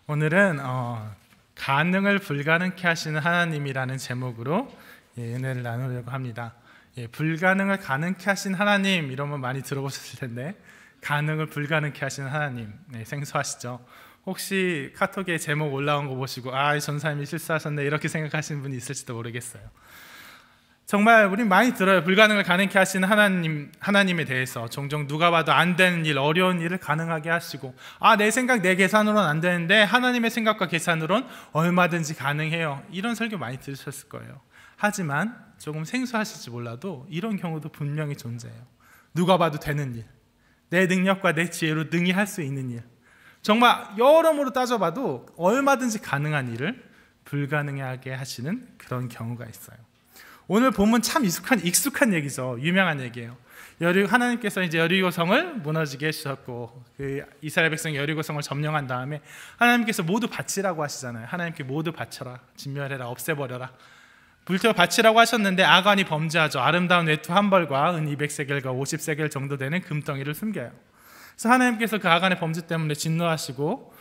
오늘은 가능을 불가능케 하시는 하나님이라는 제목으로 은혜를 나누려고 합니다. 불가능을 가능케 하신 하나님 이러면 많이 들어보셨을 텐데 가능을 불가능케 하시는 하나님 생소하시죠? 혹시 카톡에 제목 올라온 거 보시고 이 전사님이 실수하셨네 이렇게 생각하시는 분이 있을지도 모르겠어요. 정말 우리 많이 들어요. 불가능을 가능케 하시는 하나님에 대해서 종종 누가 봐도 안 되는 일, 어려운 일을 가능하게 하시고 내 생각, 내 계산으로는 안 되는데 하나님의 생각과 계산으로는 얼마든지 가능해요. 이런 설교 많이 들으셨을 거예요. 하지만 조금 생소하실지 몰라도 이런 경우도 분명히 존재해요. 누가 봐도 되는 일, 내 능력과 내 지혜로 능히 할 수 있는 일, 정말 여러모로 따져봐도 얼마든지 가능한 일을 불가능하게 하시는 그런 경우가 있어요. 오늘 본문 참 익숙한 얘기죠. 유명한 얘기예요. 하나님께서 이제 여리고성을 무너지게 해주셨고 이스라엘 백성이 여리고성을 점령한 다음에 하나님께서 모두 바치라고 하시잖아요. 하나님께 모두 바쳐라, 진멸해라, 없애버려라, 불태워 바치라고 하셨는데 아간이 범죄하죠. 아름다운 외투 한 벌과 은 200세겔과 50세겔 정도 되는 금덩이를 숨겨요. 그래서 하나님께서 그 아간의 범죄 때문에 진노하시고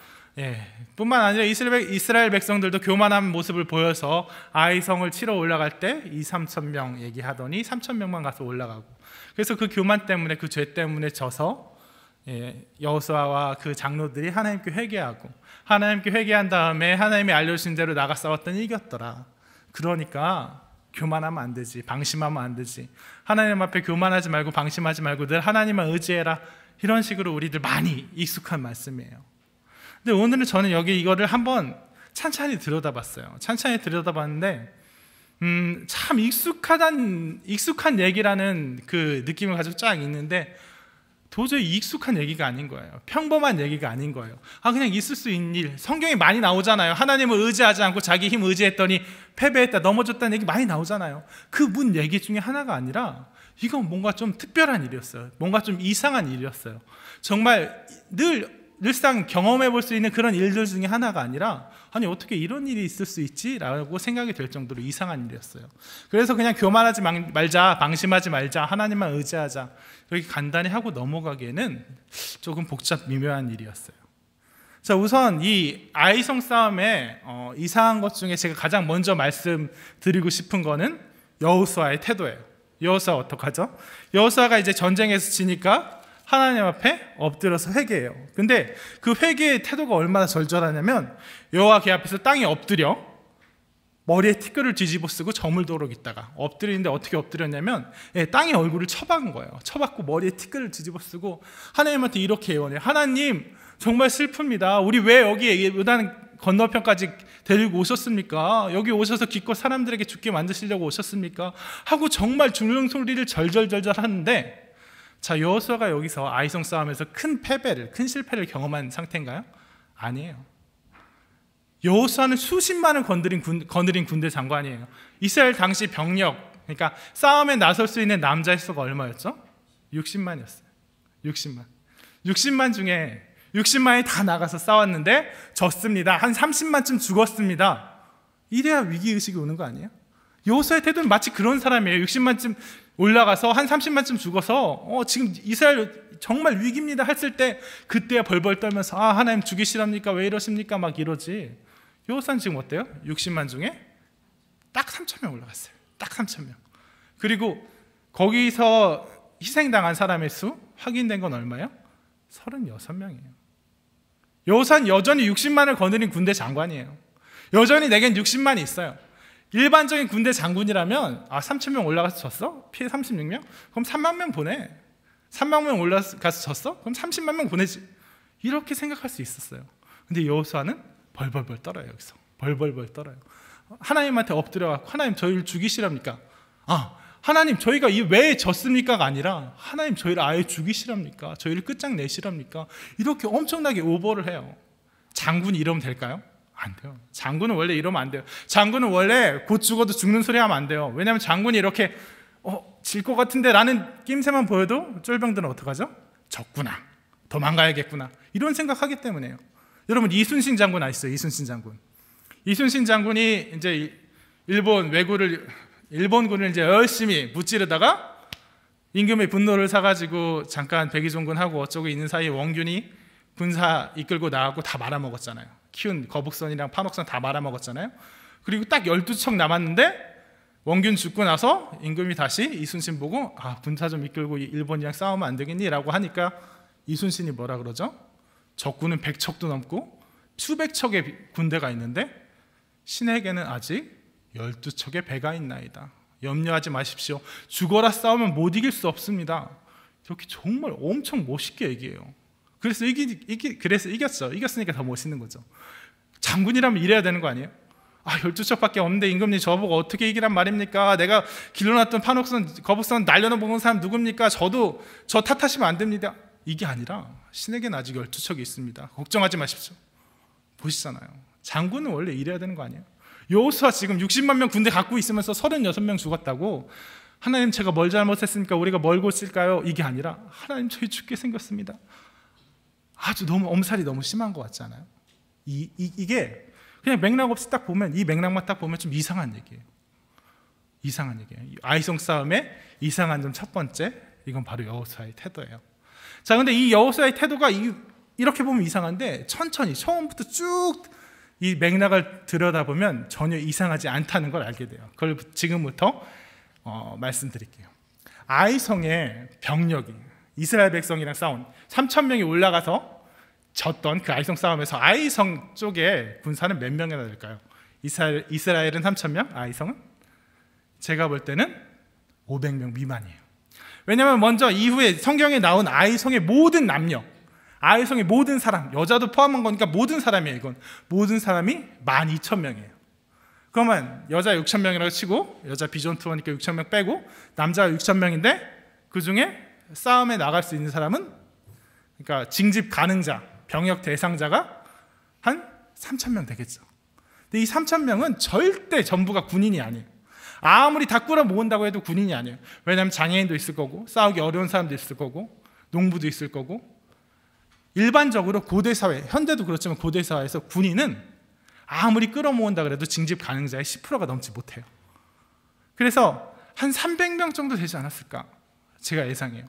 뿐만 아니라 이스라엘 백성들도 교만한 모습을 보여서 아이성을 치러 올라갈 때 2,3천 명 얘기하더니 3천 명만 가서 올라가고, 그래서 그 교만 때문에, 그 죄 때문에 져서 여호수아와 그 장로들이 하나님께 회개하고, 하나님께 회개한 다음에 하나님이 알려주신 대로 나가 싸웠더니 이겼더라. 그러니까 교만하면 안 되지, 방심하면 안 되지, 하나님 앞에 교만하지 말고 방심하지 말고 늘 하나님만 의지해라. 이런 식으로 우리들 많이 익숙한 말씀이에요. 근데 오늘은 저는 여기 이거를 한번 찬찬히 들여다봤어요. 찬찬히 들여다봤는데 참 익숙한 얘기라는 그 느낌을 가지고 쫙 있는데 도저히 익숙한 얘기가 아닌 거예요. 평범한 얘기가 아닌 거예요. 그냥 있을 수 있는 일, 성경에 많이 나오잖아요. 하나님을 의지하지 않고 자기 힘 의지했더니 패배했다, 넘어졌다는 얘기 많이 나오잖아요. 그 문 얘기 중에 하나가 아니라 이건 뭔가 좀 특별한 일이었어요. 뭔가 좀 이상한 일이었어요. 정말 늘상 경험해 볼 수 있는 그런 일들 중에 하나가 아니라 어떻게 이런 일이 있을 수 있지? 라고 생각이 될 정도로 이상한 일이었어요. 그래서 그냥 교만하지 말자, 방심하지 말자, 하나님만 의지하자 이렇게 간단히 하고 넘어가기에는 조금 미묘한 일이었어요. 자, 우선 이 아이성 싸움에 이상한 것 중에 제가 가장 먼저 말씀드리고 싶은 거는 여호수아의 태도예요. 여호수아 어떡하죠? 여호수아가 이제 전쟁에서 지니까 하나님 앞에 엎드려서 회개해요. 근데 그 회개의 태도가 얼마나 절절하냐면 여호와 궤 앞에서 땅에 엎드려 머리에 티끌을 뒤집어 쓰고 저물도록 있다가 엎드리는데 어떻게 엎드렸냐면 땅에 얼굴을 쳐박은 거예요. 쳐박고 머리에 티끌을 뒤집어 쓰고 하나님한테 이렇게 예언해요. 하나님, 정말 슬픕니다. 우리 왜 여기 요단 건너편까지 데리고 오셨습니까? 여기 오셔서 기껏 사람들에게 죽게 만드시려고 오셨습니까? 하고 정말 죽는 소리를 절절절절 하는데, 자, 여호수아가 여기서 아이성 싸움에서 큰 실패를 경험한 상태인가요? 아니에요. 여호수아는 수십만을 거느린 군대 장관이에요. 이스라엘 당시 병력, 그러니까 싸움에 나설 수 있는 남자의 수가 얼마였죠? 60만이었어요. 60만 중에 60만이 다 나가서 싸웠는데 졌습니다. 한 30만쯤 죽었습니다. 이래야 위기의식이 오는 거 아니에요? 여호수아의 태도는 마치 그런 사람이에요. 60만쯤 올라가서 한 30만쯤 죽어서 지금 이스라엘 정말 위기입니다 했을 때 그때야 벌벌 떨면서 하나님 죽이시랍니까? 왜 이러십니까? 막 이러지. 여호수아는 지금 어때요? 60만 중에 딱 3,000명 올라갔어요. 딱 3,000명. 그리고 거기서 희생당한 사람의 수 확인된 건 얼마예요? 36명이에요. 여호수아는 여전히 60만을 거느린 군대 장관이에요. 여전히 내겐 60만이 있어요. 일반적인 군대 장군이라면 3,000명 올라가서 졌어? 피해 36명? 그럼 3만 명 보내. 3만 명 올라가서 졌어? 그럼 30만 명 보내지. 이렇게 생각할 수 있었어요. 근데 여호수아는 벌벌벌 떨어요. 여기서 벌벌벌 떨어요. 하나님한테 엎드려갖고 하나님 저희를 죽이시랍니까? 하나님 저희가 왜 졌습니까가 아니라 하나님 저희를 아예 죽이시랍니까? 저희를 끝장내시랍니까? 이렇게 엄청나게 오버를 해요. 장군이 이러면 될까요? 안 돼요. 장군은 원래 이러면 안 돼요. 장군은 원래 곧 죽어도 죽는 소리 하면 안 돼요. 왜냐하면 장군이 이렇게 질 것 같은데 라는 낌새만 보여도 쫄병들은 어떡하죠? 졌구나, 도망가야겠구나, 이런 생각하기 때문에요. 여러분, 이순신 장군 아시죠? 이순신 장군이 이제 일본군을 이제 열심히 무찌르다가 임금의 분노를 사가지고 잠깐 백의종군하고 어쩌고 있는 사이에 원균이 군사 이끌고 나가고 다 말아먹었잖아요. 키운 거북선이랑 판옥선 다 말아먹었잖아요. 그리고 딱 12척 남았는데 원균 죽고 나서 임금이 다시 이순신 보고 군사 좀 이끌고 일본이랑 싸우면 안 되겠니? 라고 하니까 이순신이 뭐라 그러죠? 적군은 100척도 넘고 수백 척의 군대가 있는데 신에게는 아직 12척의 배가 있나이다. 염려하지 마십시오. 죽어라 싸우면 못 이길 수 없습니다. 이렇게 정말 엄청 멋있게 얘기해요. 그래서 이겼죠. 이겼으니까 더 멋있는 거죠. 장군이라면 이래야 되는 거 아니에요? 12척밖에 없는데 임금님 저보고 어떻게 이기란 말입니까? 내가 길러놨던 판옥선, 거북선 날려놓은 사람 누굽니까? 저 탓하시면 안 됩니다. 이게 아니라 신에게는 아직 12척이 있습니다. 걱정하지 마십시오. 보시잖아요. 장군은 원래 이래야 되는 거 아니에요? 여호수아 지금 60만 명 군대 갖고 있으면서 36명 죽었다고 하나님 제가 뭘 잘못했습니까? 우리가 뭘 고칠까요? 이게 아니라 하나님 저희 죽게 생겼습니다. 아주 너무 엄살이 너무 심한 것 같지 않아요? 이게 그냥 맥락 없이 딱 보면 이 맥락만 딱 보면 좀 이상한 얘기예요. 이상한 얘기예요. 아이성 싸움의 이상한 점 첫 번째, 이건 바로 여호수아의 태도예요. 자, 근데 이 여호수아의 태도가 이렇게 보면 이상한데 천천히 처음부터 쭉 이 맥락을 들여다보면 전혀 이상하지 않다는 걸 알게 돼요. 그걸 지금부터 말씀드릴게요. 아이성의 병력이 이스라엘 백성이랑 싸운 3,000명이 올라가서 졌던 그 아이성 싸움에서 아이성 쪽에 군사는 몇 명이나 될까요? 이스라엘은 3,000명, 아이성은? 제가 볼 때는 500명 미만이에요. 왜냐하면 먼저 이후에 성경에 나온 아이성의 모든 남녀, 아이성의 모든 사람, 여자도 포함한 거니까 모든 사람이에요. 이건 모든 사람이 12,000명이에요. 그러면 여자 6,000명이라고 치고 여자 비전 투어니까 6,000명 빼고 남자가 6,000명인데 그 중에 싸움에 나갈 수 있는 사람은, 그러니까 징집 가능자, 병역 대상자가 한 3,000명 되겠죠. 근데 이 3,000명은 절대 전부가 군인이 아니에요. 아무리 다 끌어 모은다고 해도 군인이 아니에요. 왜냐하면 장애인도 있을 거고 싸우기 어려운 사람도 있을 거고 농부도 있을 거고, 일반적으로 고대사회, 현대도 그렇지만 고대사회에서 군인은 아무리 끌어모은다 그래도 징집 가능자의 10%가 넘지 못해요. 그래서 한 300명 정도 되지 않았을까 제가 예상해요.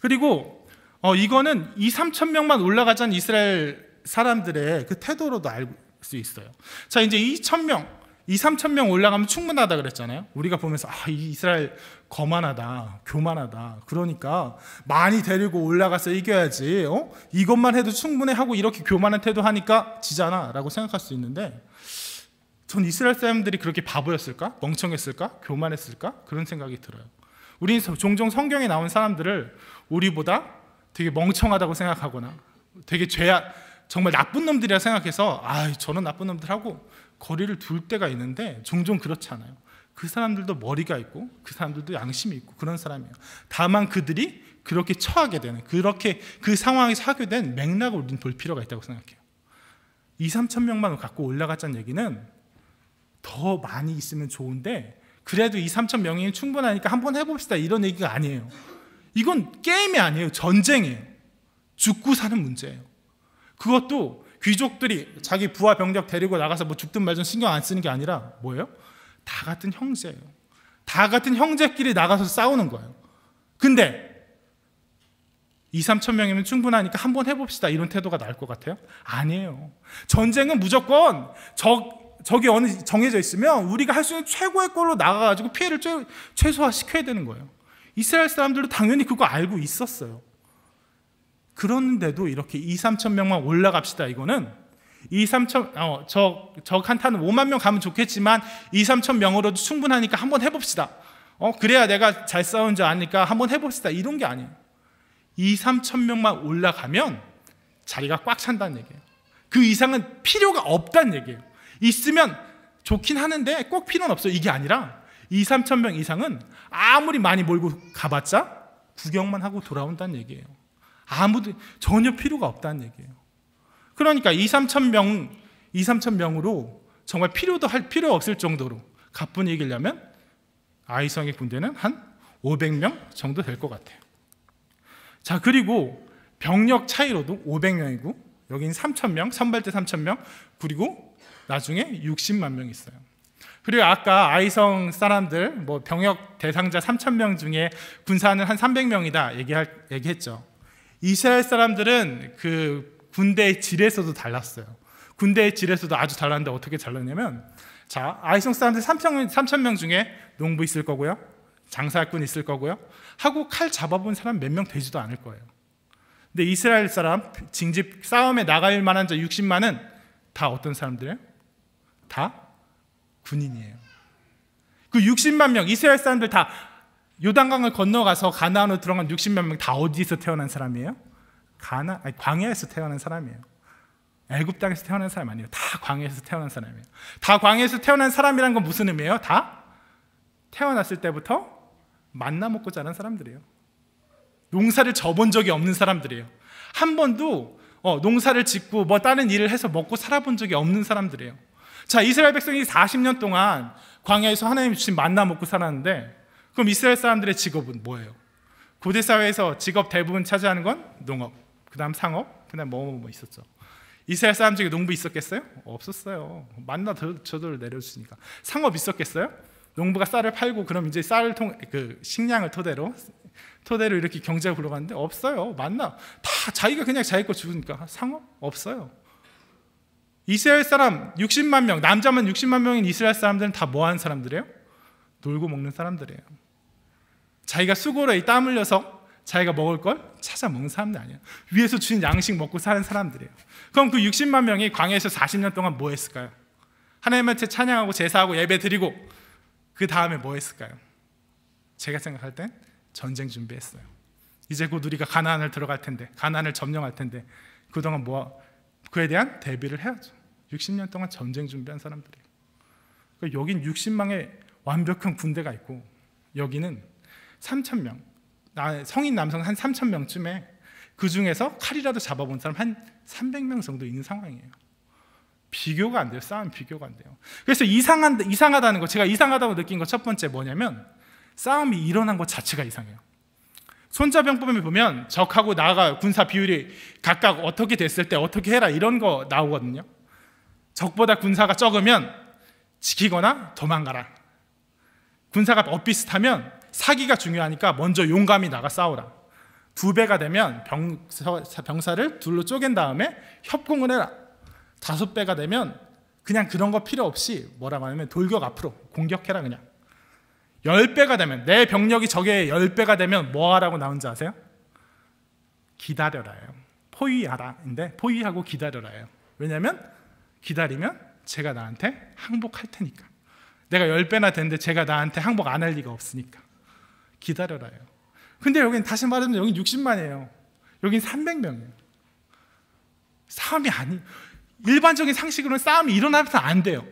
그리고 이거는 3,000명만 올라가자는 이스라엘 사람들의 그 태도로도 알 수 있어요. 자, 이제 3,000명 올라가면 충분하다 그랬잖아요. 우리가 보면서 이 이스라엘 거만하다, 교만하다, 그러니까 많이 데리고 올라가서 이겨야지, 이것만 해도 충분해 하고 이렇게 교만한 태도 하니까 지잖아 라고 생각할 수 있는데, 전 이스라엘 사람들이 그렇게 바보였을까? 멍청했을까? 교만했을까? 그런 생각이 들어요. 우리는 종종 성경에 나온 사람들을 우리보다 되게 멍청하다고 생각하거나 되게 정말 나쁜 놈들이라 생각해서 저런 나쁜 놈들하고 거리를 둘 때가 있는데, 종종 그렇지 않아요. 그 사람들도 머리가 있고 그 사람들도 양심이 있고 그런 사람이에요. 다만 그들이 그렇게 처하게 되는, 그렇게 그 상황에서 하게 된 맥락을 우리는 볼 필요가 있다고 생각해요. 2,000~3,000명만 갖고 올라갔다는 얘기는 더 많이 있으면 좋은데 그래도 2,000~3,000명이 충분하니까 한번 해봅시다 이런 얘기가 아니에요. 이건 게임이 아니에요. 전쟁이에요. 죽고 사는 문제예요. 그것도 귀족들이 자기 부하 병력 데리고 나가서 뭐 죽든 말든 신경 안 쓰는 게 아니라 뭐예요? 다 같은 형제예요. 다 같은 형제끼리 나가서 싸우는 거예요. 근데 2,000~3,000명이면 충분하니까 한번 해봅시다 이런 태도가 나을 것 같아요? 아니에요. 전쟁은 무조건 적이 어느 정해져 있으면 우리가 할 수 있는 최고의 걸로 나가가지고 피해를 최소화시켜야 되는 거예요. 이스라엘 사람들도 당연히 그거 알고 있었어요. 그런데도 이렇게 2,000~3,000명만 올라갑시다. 이거는 2,000~3,000 적 한타는 5만 명 가면 좋겠지만 2,000~3,000명으로도 충분하니까 한번 해봅시다. 그래야 내가 잘 싸운 줄 아니까 한번 해봅시다. 이런 게 아니에요. 2,000~3,000명만 올라가면 자리가 꽉 찬다는 얘기예요. 그 이상은 필요가 없다는 얘기예요. 있으면 좋긴 하는데 꼭 필요는 없어요. 이게 아니라 2,000~3,000명 이상은 아무리 많이 몰고 가봤자 구경만 하고 돌아온다는 얘기예요. 아무도 전혀 필요가 없다는 얘기예요. 그러니까 2,000~3,000명으로 정말 필요 없을 정도로 가뿐히 이기려면 아이성의 군대는 한 500명 정도 될 것 같아요. 자, 그리고 병력 차이로도 500명이고 여기는 3,000명, 선발대 3,000명, 그리고 나중에 60만 명 있어요. 그리고 아까 아이성 사람들 병역 대상자 3,000명 중에 군사는 한 300명이다 얘기했죠. 이스라엘 사람들은 그 군대의 질에서도 달랐어요. 군대의 질에서도 아주 달랐는데 어떻게 달랐냐면, 자, 아이성 사람들 3,000명 중에 농부 있을 거고요, 장사꾼 있을 거고요, 하고 칼 잡아본 사람 몇 명 되지도 않을 거예요. 근데 이스라엘 사람 징집 싸움에 나갈 만한 자 60만은 다 어떤 사람들이에요? 다 군인이에요. 그 60만 명, 이스라엘 사람들 다 요단강을 건너가서 가나안으로 들어간 60만 명 다 어디서 태어난 사람이에요? 광야에서 태어난 사람이에요. 애굽 땅에서 태어난 사람 아니에요. 다 광야에서 태어난 사람이에요. 다 광야에서 태어난 사람이란 건 무슨 의미예요? 다 태어났을 때부터 만나 먹고 자란 사람들이에요. 농사를 져본 적이 없는 사람들이에요. 한 번도 농사를 짓고 뭐 다른 일을 해서 먹고 살아본 적이 없는 사람들이에요. 자, 이스라엘 백성이 40년 동안 광야에서 하나님 주신 만나 먹고 살았는데, 그럼 이스라엘 사람들의 직업은 뭐예요? 고대 사회에서 직업 대부분 차지하는 건 농업, 그 다음 상업, 그 다음 뭐 있었죠. 이스라엘 사람 중에 농부 있었겠어요? 없었어요. 만나 저절로 내려주시니까. 상업 있었겠어요? 농부가 쌀을 팔고 그럼 이제 쌀을 식량을 토대로 이렇게 경제가 굴러가는데 없어요. 만나 다 자기가 그냥 자기 거 주니까. 상업 없어요. 이스라엘 사람 60만 명, 남자만 60만 명인 이스라엘 사람들은 다 뭐 하는 사람들이에요? 놀고 먹는 사람들이에요. 자기가 수고로 땀 흘려서 자기가 먹을 걸 찾아 먹는 사람들 아니에요. 위에서 주신 양식 먹고 사는 사람들이에요. 그럼 그 60만 명이 광야에서 40년 동안 뭐 했을까요? 하나님한테 찬양하고 제사하고 예배 드리고 그 다음에 뭐 했을까요? 제가 생각할 땐 전쟁 준비했어요. 이제 곧 우리가 가나안을 들어갈 텐데, 가나안을 점령할 텐데, 그동안 그에 대한 대비를 해야죠. 60년 동안 전쟁 준비한 사람들이에요. 그러니까 여긴 60만의 완벽한 군대가 있고, 여기는 3,000명, 성인 남성 한 3,000명쯤에 그 중에서 칼이라도 잡아본 사람 한 300명 정도 있는 상황이에요. 비교가 안 돼요. 싸움 비교가 안 돼요. 그래서 이상하다는 거, 제가 이상하다고 느낀 거 첫 번째 뭐냐면, 싸움이 일어난 것 자체가 이상해요. 손자병법에 보면 적하고 나가 군사 비율이 각각 어떻게 됐을 때 어떻게 해라 이런 거 나오거든요. 적보다 군사가 적으면 지키거나 도망가라. 군사가 엇비슷하면 사기가 중요하니까 먼저 용감히 나가 싸우라. 2배가 되면 병사를 둘로 쪼갠 다음에 협공을 해라. 5배가 되면 그냥 그런 거 필요 없이 뭐라고 하냐면 돌격 앞으로 공격해라. 그냥 10배가 되면, 내 병력이 적의 10배가 되면 뭐 하라고 나온지 아세요? 기다려라예요. 포위하라인데 포위하고 기다려라예요. 왜냐하면 기다리면 제가 나한테 항복할 테니까. 내가 10배나 되는데 제가 나한테 항복 안 할 리가 없으니까 기다려라예요. 근데 여긴 다시 말하면 여긴 60만이에요. 여긴 300명이에요. 싸움이 일반적인 상식으로는 싸움이 일어나면 안 돼요.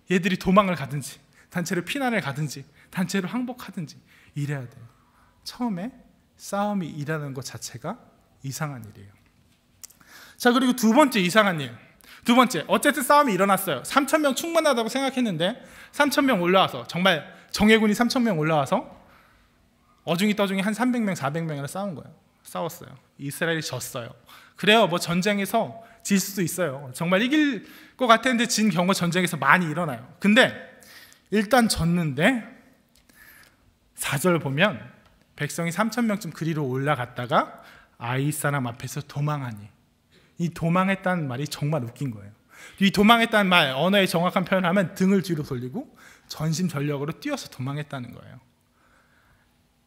얘들이 도망을 가든지 단체로 피난을 가든지 단체로 항복하든지 이래야 돼요. 처음에 싸움이 일어나는 것 자체가 이상한 일이에요. 자, 그리고 두 번째 이상한 일. 두 번째, 어쨌든 싸움이 일어났어요. 3,000명 충분하다고 생각했는데 3,000명 올라와서, 정말 정예군이 3,000명 올라와서 어중이 떠중이 한 300명, 400명이나 싸웠어요. 이스라엘이 졌어요. 그래요, 뭐 전쟁에서 질 수도 있어요. 정말 이길 것 같았는데 진 경우 전쟁에서 많이 일어나요. 근데 일단 졌는데 4절 보면 백성이 3,000명쯤 그리로 올라갔다가 아이 사람 앞에서 도망하니, 이 도망했다는 말이 정말 웃긴 거예요. 이 도망했다는 말, 언어의 정확한 표현을 하면 등을 뒤로 돌리고 전심전력으로 뛰어서 도망했다는 거예요.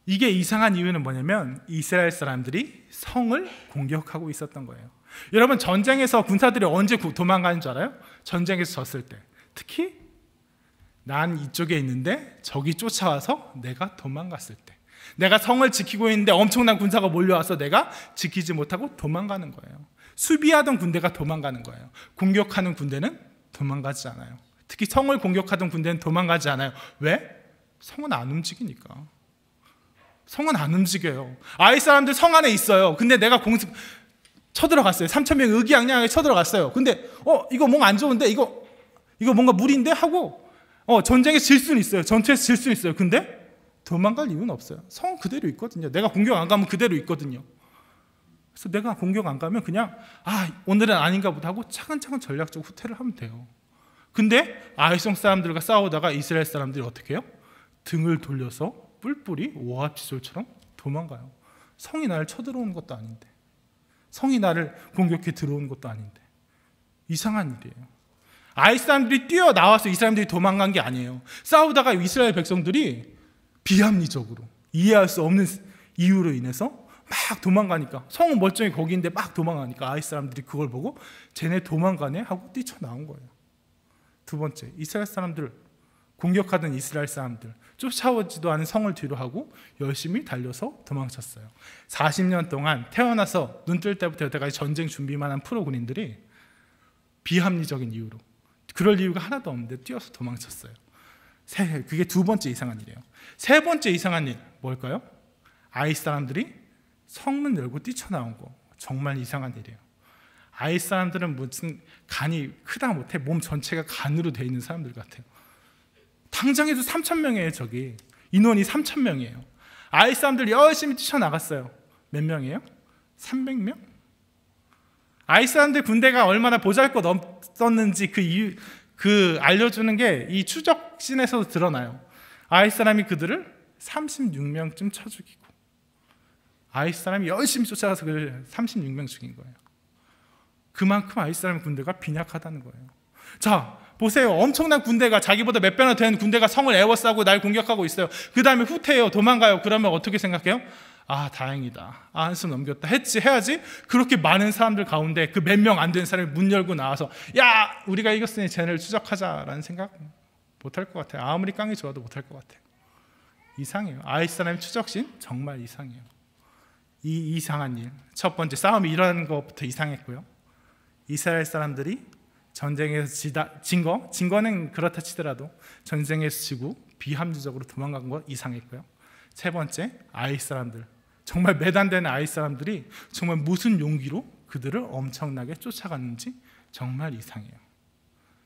이게 이상한 이유는 뭐냐면 이스라엘 사람들이 성을 공격하고 있었던 거예요. 여러분, 전쟁에서 군사들이 언제 도망가는 줄 알아요? 전쟁에서 졌을 때. 특히 난 이쪽에 있는데 적이 쫓아와서 내가 도망갔을 때, 내가 성을 지키고 있는데 엄청난 군사가 몰려와서 내가 지키지 못하고 도망가는 거예요. 수비하던 군대가 도망가는 거예요. 공격하는 군대는 도망가지 않아요. 특히 성을 공격하던 군대는 도망가지 않아요. 왜? 성은 안 움직이니까. 성은 안 움직여요. 아이 사람들 성 안에 있어요. 근데 내가 쳐들어갔어요. 3,000명 의기양양하게 쳐들어갔어요. 근데 이거 뭔가 안 좋은데, 이거 뭔가 무리인데 하고 전쟁에서 질 수는 있어요. 전투에서 질 수는 있어요. 근데 도망갈 이유는 없어요. 성은 그대로 있거든요. 내가 공격 안 가면 그대로 있거든요. 그래서 내가 공격 안 가면 그냥 오늘은 아닌가 보다 하고 차근차근 전략적 후퇴를 하면 돼요. 근데 아이성 사람들과 싸우다가 이스라엘 사람들이 어떻게 해요? 등을 돌려서 뿔뿔이 오합지졸처럼 도망가요. 성이 나를 쳐들어오는 것도 아닌데. 성이 나를 공격해 들어온 것도 아닌데. 이상한 일이에요. 아이 사람들이 뛰어나와서 이 사람들이 도망간 게 아니에요. 싸우다가 이스라엘 백성들이 비합리적으로 이해할 수 없는 이유로 인해서 막 도망가니까, 성은 멀쩡히 거기인데 막 도망가니까 아이 사람들이 그걸 보고 쟤네 도망가네 하고 뛰쳐나온 거예요. 두 번째, 이스라엘 사람들, 공격하던 이스라엘 사람들, 쫓아오지도 않은 성을 뒤로 하고 열심히 달려서 도망쳤어요. 40년 동안 태어나서 눈 뜰 때부터 여태까지 전쟁 준비만 한 프로 군인들이 비합리적인 이유로, 그럴 이유가 하나도 없는데 뛰어서 도망쳤어요. 그게 두 번째 이상한 일이에요. 세 번째 이상한 일 뭘까요? 아이 사람들이 성문 열고 뛰쳐나온 거. 정말 이상한 일이에요. 아이 사람들은 무슨 간이 크다 못해 몸 전체가 간으로 되어 있는 사람들 같아요. 당장에도 3,000명이에요. 저기 인원이 3,000명이에요. 아이 사람들 열심히 뛰쳐나갔어요. 몇 명이에요? 300명? 아이 사람들 군대가 얼마나 보잘것없었는지 그 알려주는 게 이 추적신에서도 드러나요. 아이 사람이 그들을 36명쯤 쳐 죽이고, 아이 사람이 열심히 쫓아가서 그를 36명 죽인 거예요. 그만큼 아이 사람의 군대가 빈약하다는 거예요. 자, 보세요. 엄청난 군대가, 자기보다 몇 배나 된 군대가 성을 에워싸고 날 공격하고 있어요. 그 다음에 후퇴해요. 도망가요. 그러면 어떻게 생각해요? 아, 다행이다. 아, 한숨 넘겼다. 해야지. 그렇게 많은 사람들 가운데 그 몇 명 안 된 사람이 문 열고 나와서 야, 우리가 이겼으니 쟤네를 추적하자라는 생각 못할 것 같아요. 아무리 깡이 좋아도 못할 것 같아요. 이상해요. 아이 사람의 추적신 정말 이상해요. 이 이상한 일, 첫 번째 싸움이 일어나는 것부터 이상했고요. 이스라엘 사람들이 전쟁에서 진 거는 그렇다 치더라도 전쟁에서 지고 비합리적으로 도망간 거 이상했고요. 세 번째, 아이 사람들, 정말 매단되는 아이 사람들이 정말 무슨 용기로 그들을 엄청나게 쫓아갔는지 정말 이상해요.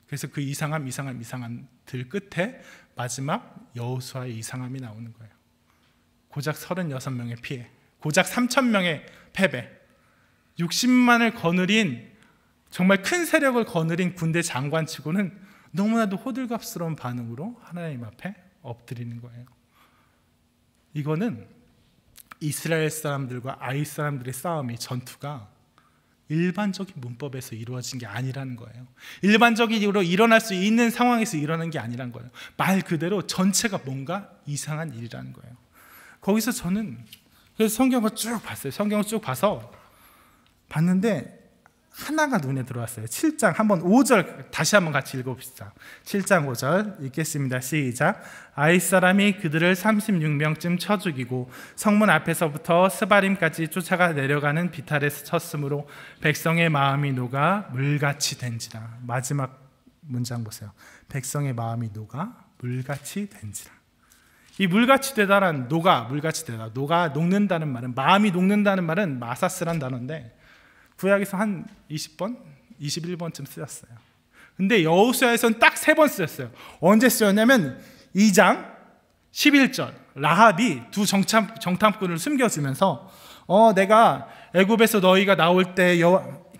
그래서 그 이상함들 끝에 마지막 여호수아의 이상함이 나오는 거예요. 고작 36명의 피해, 고작 3,000명의 패배, 60만을 거느린, 정말 큰 세력을 거느린 군대 장관치고는 너무나도 호들갑스러운 반응으로 하나님 앞에 엎드리는 거예요. 이거는 이스라엘 사람들과 아이 사람들의 싸움이, 전투가 일반적인 문법에서 이루어진 게 아니라는 거예요. 일반적으로 일어날 수 있는 상황에서 일어난 게 아니라는 거예요. 말 그대로 전체가 뭔가 이상한 일이라는 거예요. 거기서 저는 그래서 성경을 쭉 봤어요. 성경을 쭉 봐서 봤는데 하나가 눈에 들어왔어요. 7장 한번 5절 다시 한번 같이 읽어봅시다. 7장 5절 읽겠습니다. 시작. 아이 사람이 그들을 36명쯤 쳐 죽이고 성문 앞에서부터 스바림까지 쫓아가 내려가는 비탈에서 쳤으므로 백성의 마음이 녹아 물같이 된지라. 마지막 문장 보세요. 백성의 마음이 녹아 물같이 된지라. 이 물같이 되다란 물같이 되다, 녹는다는 말은, 마음이 녹는다는 말은 마사스란 단어인데 구약에서 한 20번, 21번쯤 쓰였어요. 근데 여호수아에서는 딱 3번 쓰였어요. 언제 쓰였냐면 2장 11절, 라합이 두 정탐꾼을 숨겨주면서 내가 애굽에서 너희가 나올 때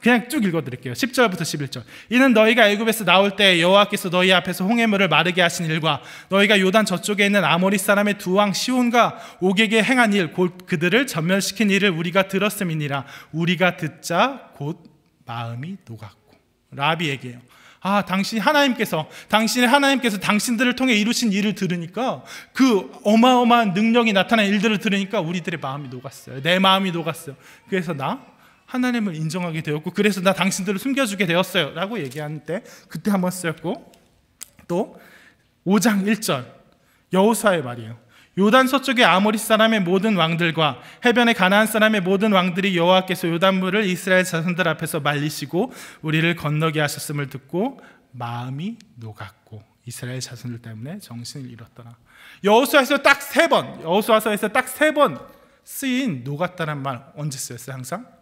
그냥 쭉 읽어드릴게요. 10절부터 11절. 이는 너희가 애굽에서 나올 때 여호와께서 너희 앞에서 홍해물을 마르게 하신 일과 너희가 요단 저쪽에 있는 아모리 사람의 두 왕 시온과 옥에게 행한 일, 곧 그들을 전멸시킨 일을 우리가 들었음이니라. 우리가 듣자 곧 마음이 녹았고. 라합이 얘기해요. 당신의 하나님께서 당신들을 통해 이루신 일을 들으니까, 그 어마어마한 능력이 나타난 일들을 들으니까 우리들의 마음이 녹았어요. 내 마음이 녹았어요. 그래서 나 하나님을 인정하게 되었고, 그래서 나 당신들을 숨겨주게 되었어요 라고 얘기하는 때 그때 한번 쓰였고, 또 5장 1절 여호수아의 말이에요. 요단 서쪽의 아모리 사람의 모든 왕들과 해변의 가나안 사람의 모든 왕들이 여호와께서 요단물을 이스라엘 자손들 앞에서 말리시고 우리를 건너게 하셨음을 듣고 마음이 녹았고 이스라엘 자손들 때문에 정신을 잃었더라. 여호수아에서 딱 3번, 여호수아서에서 딱 3번 쓰인 녹았다는 말 언제 쓰였어요? 항상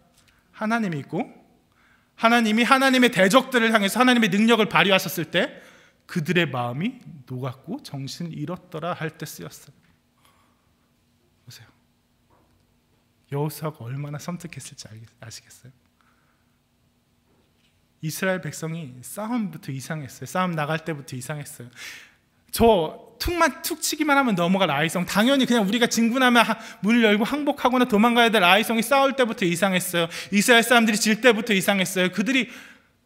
하나님이 있고, 하나님이 하나님의 대적들을 향해서 하나님의 능력을 발휘하셨을 때 그들의 마음이 녹았고 정신을 잃었더라 할 때 쓰였어요. 보세요. 여호수아가 얼마나 섬뜩했을지 아시겠어요? 이스라엘 백성이 싸움부터 이상했어요. 싸움 나갈 때부터 이상했어요. 저 툭 치기만 하면 넘어갈 아이성, 당연히 그냥 우리가 진군하면 문을 열고 항복하거나 도망가야 될 아이성이 싸울 때부터 이상했어요. 이스라엘 사람들이 질 때부터 이상했어요. 그들이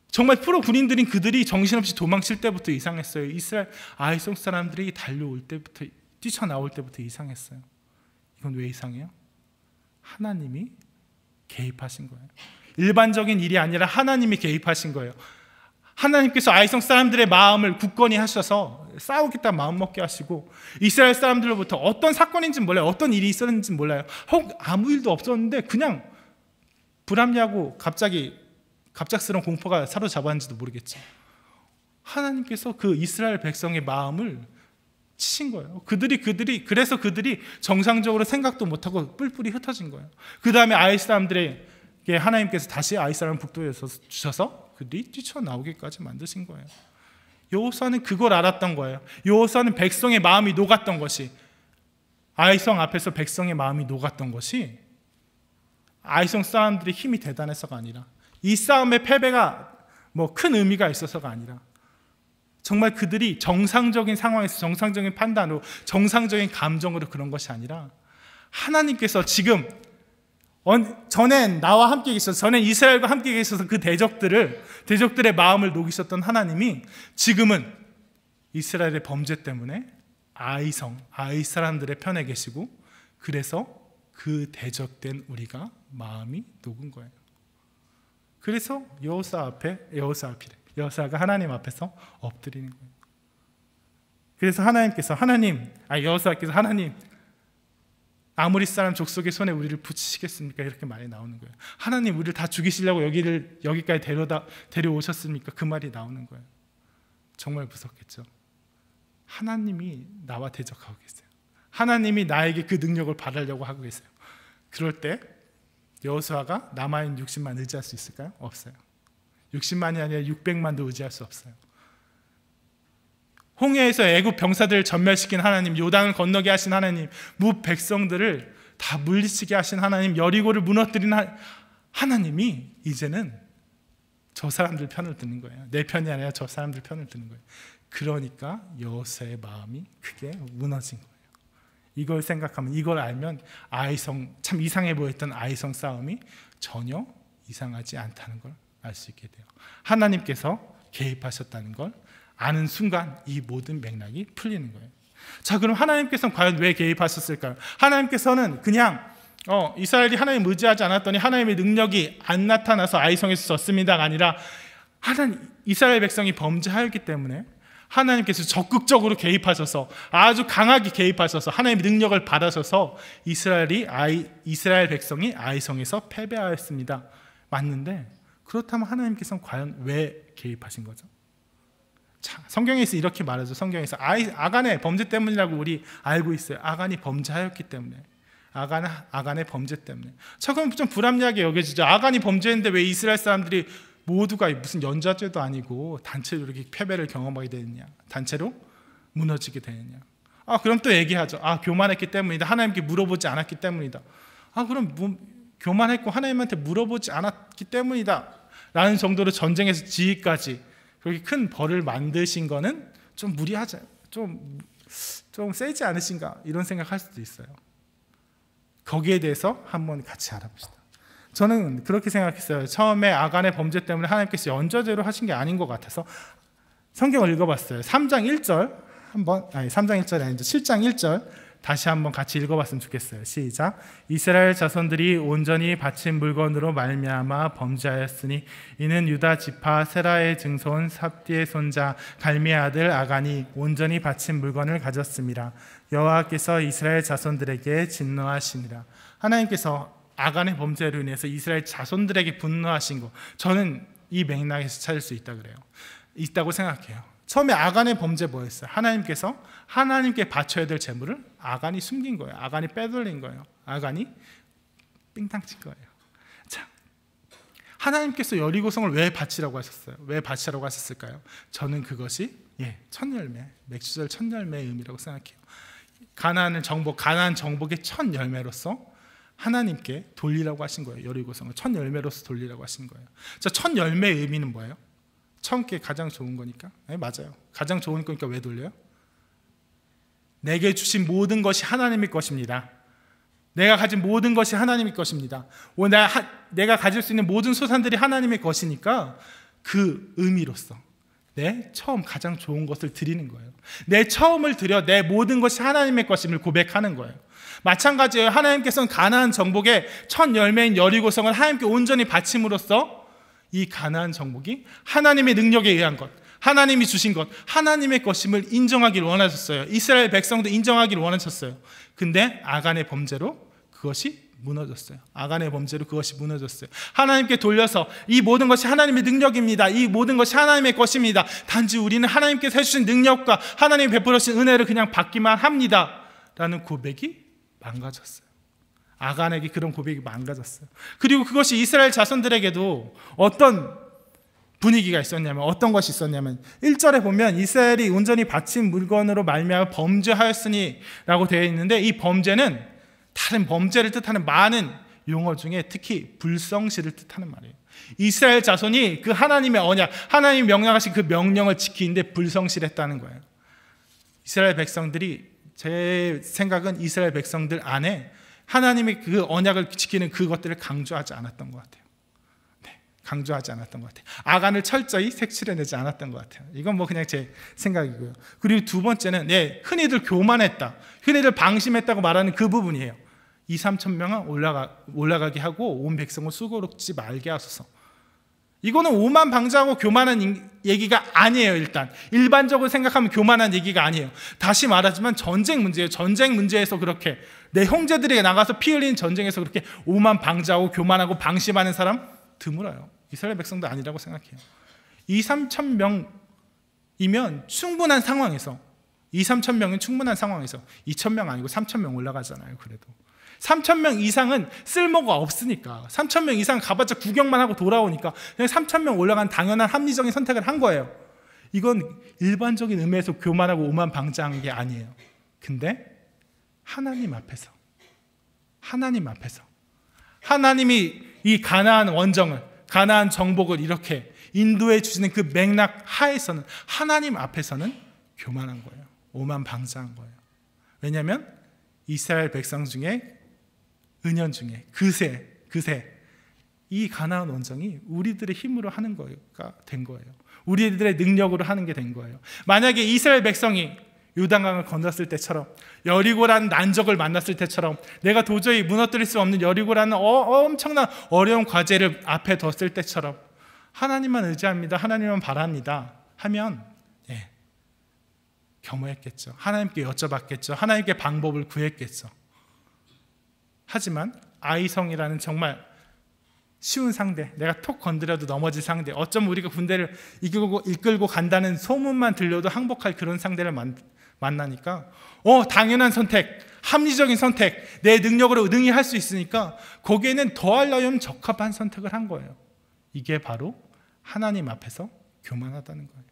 정말 프로 군인들인 그들이 정신없이 도망칠 때부터 이상했어요. 이스라엘 아이성 사람들이 달려올 때부터, 뛰쳐나올 때부터 이상했어요. 이건 왜 이상해요? 하나님이 개입하신 거예요. 일반적인 일이 아니라 하나님이 개입하신 거예요. 하나님께서 아이성 사람들의 마음을 굳건히 하셔서 싸우겠다 마음 먹게 하시고, 이스라엘 사람들로부터 어떤 사건인지 몰라요. 어떤 일이 있었는지 몰라요. 혹 아무 일도 없었는데 그냥 불합리하고 갑작스러운 공포가 사로잡았는지도 모르겠죠. 하나님께서 그 이스라엘 백성의 마음을 치신 거예요. 그래서 그들이 정상적으로 생각도 못하고 뿔뿔이 흩어진 거예요. 그 다음에 아이 사람들에게 하나님께서 다시 아이 사람 북도에 주셔서 그들이 뛰쳐나오기까지 만드신 거예요. 여호수아는 그걸 알았던 거예요. 여호수아는 백성의 마음이 녹았던 것이, 아이성 앞에서 백성의 마음이 녹았던 것이 아이성 사람들의 힘이 대단해서가 아니라, 이 싸움의 패배가 뭐 큰 의미가 있어서가 아니라, 정말 그들이 정상적인 상황에서 정상적인 판단으로, 정상적인 감정으로 그런 것이 아니라, 하나님께서 지금 전엔 나와 함께 계셔서, 전엔 이스라엘과 함께 계셔서 그 대적들의 마음을 녹이셨던 하나님이 지금은 이스라엘의 범죄 때문에 아이 사람들의 편에 계시고, 그래서 그 대적된 우리가 마음이 녹은 거예요. 그래서 여호수아가 하나님 앞에서 엎드리는 거예요. 그래서 여호수아께서 하나님, 아모리 사람 족속의 손에 우리를 붙이시겠습니까? 이렇게 말이 나오는 거예요. 하나님, 우리를 다 죽이시려고 여기까지 데려오셨습니까? 그 말이 나오는 거예요. 정말 무섭겠죠. 하나님이 나와 대적하고 계세요. 하나님이 나에게 그 능력을 받으려고 하고 계세요. 그럴 때 여호수아가 남아있는 60만 의지할 수 있을까요? 없어요. 60만이 아니라 600만도 의지할 수 없어요. 홍해에서 애굽 병사들을 전멸시킨 하나님, 요단을 건너게 하신 하나님, 무 백성들을 다 물리치게 하신 하나님, 여리고를 무너뜨린 하나님이 이제는 저 사람들 편을 드는 거예요. 내 편이 아니라 저 사람들 편을 드는 거예요. 그러니까 여호수아의 마음이 크게 무너진 거예요. 이걸 생각하면, 이걸 알면 참 이상해 보였던 아이성 싸움이 전혀 이상하지 않다는 걸 알 수 있게 돼요. 하나님께서 개입하셨다는 걸 아는 순간 이 모든 맥락이 풀리는 거예요. 자, 그럼 하나님께서는 과연 왜 개입하셨을까요? 하나님께서는 그냥 이스라엘이 하나님 의지하지 않았더니 하나님의 능력이 안 나타나서 아이성에서 졌습니다가 아니라, 이스라엘 백성이 범죄하였기 때문에 하나님께서 적극적으로 개입하셔서, 아주 강하게 개입하셔서 하나님의 능력을 받으셔서 이스라엘 백성이 아이성에서 패배하였습니다. 맞는데, 그렇다면 하나님께서는 과연 왜 개입하신 거죠? 자, 성경에서 이렇게 말하죠. 성경에서 아간의 범죄 때문이라고 우리 알고 있어요. 아간이 범죄하였기 때문에, 아간의 범죄 때문에. 자, 그럼 좀 불합리하게 여겨지죠. 아간이 범죄했는데 왜 이스라엘 사람들이 모두가 무슨 연좌죄도 아니고 단체로 이렇게 패배를 경험하게 되느냐, 단체로 무너지게 되느냐. 그럼 또 얘기하죠. 교만했기 때문이다. 하나님께 물어보지 않았기 때문이다. 그럼 교만했고 하나님한테 물어보지 않았기 때문이다 라는 정도로 전쟁에서 지위까지 그렇게 큰 벌을 만드신 거는 좀 무리하죠. 좀 세지 않으신가, 이런 생각할 수도 있어요. 거기에 대해서 한번 같이 알아봅시다. 저는 그렇게 생각했어요. 처음에 아간의 범죄 때문에 하나님께서 연좌제로 하신 게 아닌 것 같아서 성경을 읽어봤어요. 3장 1절 3장 1절이 아니죠. 7장 1절 다시 한번 같이 읽어봤으면 좋겠어요. 시작. 이스라엘 자손들이 온전히 바친 물건으로 말미암아 범죄하였으니 이는 유다 지파 세라의 증손 삽디의 손자 갈미의 아들 아간이 온전히 바친 물건을 가졌습니다. 여호와께서 이스라엘 자손들에게 진노하시니라. 하나님께서 아간의 범죄로 인해서 이스라엘 자손들에게 분노하신 거, 저는 이 맥락에서 찾을 수 있다고 생각해요. 처음에 아간의 범죄 뭐였어요? 하나님께서 하나님께 바쳐야 될 재물을 아간이 숨긴 거예요. 아간이 빼돌린 거예요. 아간이 삥땅 친 거예요. 자, 하나님께서 여리고성을 왜 바치라고 하셨어요? 왜 바치라고 하셨을까요? 저는 그것이 첫 열매, 맥주절 첫 열매의 의미라고 생각해요. 가나안 정복의 첫 열매로서 하나님께 돌리라고 하신 거예요. 여리고성을 첫 열매로서 돌리라고 하신 거예요. 자, 첫 열매의 의미는 뭐예요? 처음 게 가장 좋은 거니까. 맞아요. 가장 좋은 거니까 왜 돌려요? 내게 주신 모든 것이 하나님의 것입니다. 내가 가진 모든 것이 하나님의 것입니다. 내가 가질 수 있는 모든 소산들이 하나님의 것이니까 그 의미로서 내 처음 가장 좋은 것을 드리는 거예요. 내 처음을 드려 내 모든 것이 하나님의 것임을 고백하는 거예요. 마찬가지예요. 하나님께서는 가나안 정복의 첫 열매인 여리고성을 하나님께 온전히 바침으로써 이 가나안 정복이 하나님의 능력에 의한 것, 하나님이 주신 것, 하나님의 것임을 인정하기를 원하셨어요. 이스라엘 백성도 인정하기를 원하셨어요. 근데 아간의 범죄로 그것이 무너졌어요. 아간의 범죄로 그것이 무너졌어요. 하나님께 돌려서 이 모든 것이 하나님의 능력입니다. 이 모든 것이 하나님의 것입니다. 단지 우리는 하나님께서 해주신 능력과 하나님이 베풀어 주신 은혜를 그냥 받기만 합니다. 라는 고백이 망가졌어요. 아간에게 그런 고백이 망가졌어요. 그리고 그것이 이스라엘 자손들에게도 어떤 분위기가 있었냐면, 어떤 것이 있었냐면 1절에 보면 이스라엘이 온전히 바친 물건으로 말미암아 범죄하였으니 라고 되어 있는데, 이 범죄는 다른 범죄를 뜻하는 많은 용어 중에 특히 불성실을 뜻하는 말이에요. 이스라엘 자손이 그 하나님의 언약, 하나님이 명령하신 그 명령을 지키는데 불성실했다는 거예요. 이스라엘 백성들이, 제 생각은 이스라엘 백성들 안에 하나님의 그 언약을 지키는 그것들을 강조하지 않았던 것 같아요. 강조하지 않았던 것 같아요. 아간을 철저히 색칠해내지 않았던 것 같아요. 이건 그냥 제 생각이고요. 그리고 두 번째는 흔히들 교만했다, 흔히들 방심했다고 말하는 그 부분이에요. 2,3천 명은 올라가게 하고 온 백성을 수고롭지 말게 하소서. 이거는 오만 방자하고 교만한 얘기가 아니에요. 일반적으로 생각하면 교만한 얘기가 아니에요. 다시 말하지만 전쟁 문제예요. 전쟁 문제에서 그렇게 내 형제들에게 나가서 피 흘리는 전쟁에서 그렇게 오만 방자하고 교만하고 방심하는 사람 드물어요. 이스라엘 백성도 아니라고 생각해요. 2,3천 명이면 충분한 상황에서, 2,3천 명은 충분한 상황에서 2,000명 아니고 3,000명 올라가잖아요. 그래도 3,000명 이상은 쓸모가 없으니까, 3,000명 이상 가봤자 구경만 하고 돌아오니까 그냥 3,000명 올라간 당연한 합리적인 선택을 한 거예요. 이건 일반적인 의미에서 교만하고 오만방자한 게 아니에요. 근데 하나님 앞에서 하나님이 이 가나안 원정을, 가나안 정복을 이렇게 인도해 주시는 그 맥락 하에서는, 하나님 앞에서는 교만한 거예요. 오만방자한 거예요. 왜냐하면 이스라엘 백성 중에, 은연 중에 그새 이 가나안 원정이 우리들의 힘으로 하는 거가 된 거예요. 우리들의 능력으로 하는 게 된 거예요. 만약에 이스라엘 백성이 요단강을 건넜을 때처럼, 여리고라는 난적을 만났을 때처럼, 내가 도저히 무너뜨릴 수 없는 여리고라는 엄청난 어려운 과제를 앞에 뒀을 때처럼 하나님만 의지합니다, 하나님만 바랍니다 하면 겸허했겠죠. 하나님께 여쭤봤겠죠. 하나님께 방법을 구했겠죠. 하지만 아이성이라는 정말 쉬운 상대, 내가 톡 건드려도 넘어질 상대, 어쩌면 우리가 군대를 이끌고 간다는 소문만 들려도 항복할 그런 상대를 만나니까 당연한 선택, 합리적인 선택, 내 능력으로 능히 할 수 있으니까 거기에는 더하려면 적합한 선택을 한 거예요. 이게 바로 하나님 앞에서 교만하다는 거예요.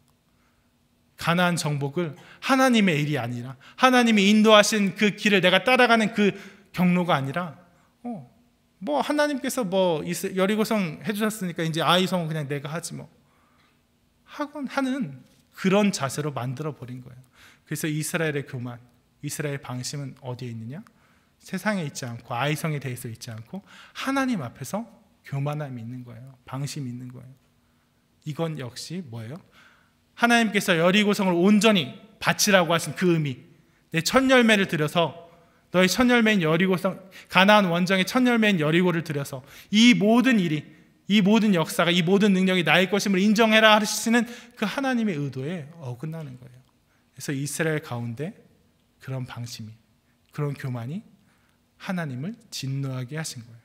가나안 정복을 하나님의 일이 아니라, 하나님이 인도하신 그 길을 내가 따라가는 그 경로가 아니라 하나님께서 여리고성 해주셨으니까 이제 아이성은 그냥 내가 하지 하는 그런 자세로 만들어버린 거예요. 그래서 이스라엘의 교만, 이스라엘의 방심은 어디에 있느냐? 세상에 있지 않고, 아이성에 대해서 있지 않고 하나님 앞에서 교만함이 있는 거예요. 방심이 있는 거예요. 이건 역시 뭐예요? 하나님께서 여리고성을 온전히 바치라고 하신 그 의미, 내 첫 열매를 들여서, 너의 첫 열매인 여리고성, 가나안 원정의 첫 열매인 여리고를 들여서 이 모든 일이, 이 모든 역사가, 이 모든 능력이 나의 것임을 인정해라 하시는 그 하나님의 의도에 어긋나는 거예요. 그래서 이스라엘 가운데 그런 방심이, 그런 교만이 하나님을 진노하게 하신 거예요.